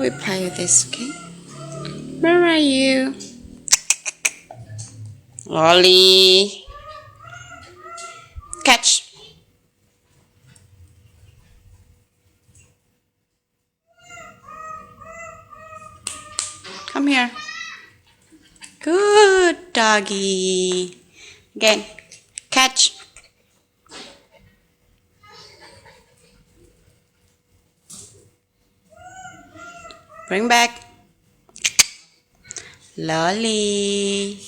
We play with this, okay? Where are you? Lolly. Catch. Come here. Good doggy. Again. Catch. Bring back. Lolly.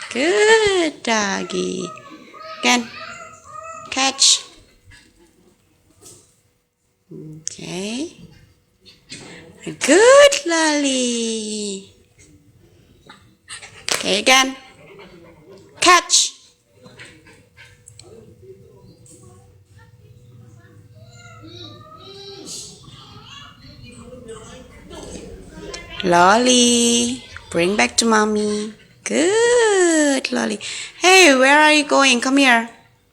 Good doggy. Again. Catch. Okay. Good Lolly. Okay, again. Catch. Lolly. Bring back to mommy. Good Lolly. Hey, where are you going? Come here.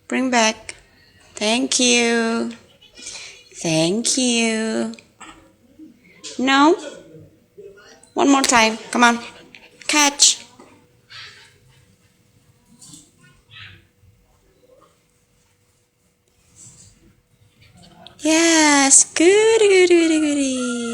Bring back. Thank you. Thank you. No? One more time. Come on. Catch. Yes. Goody, goody, goody, goody.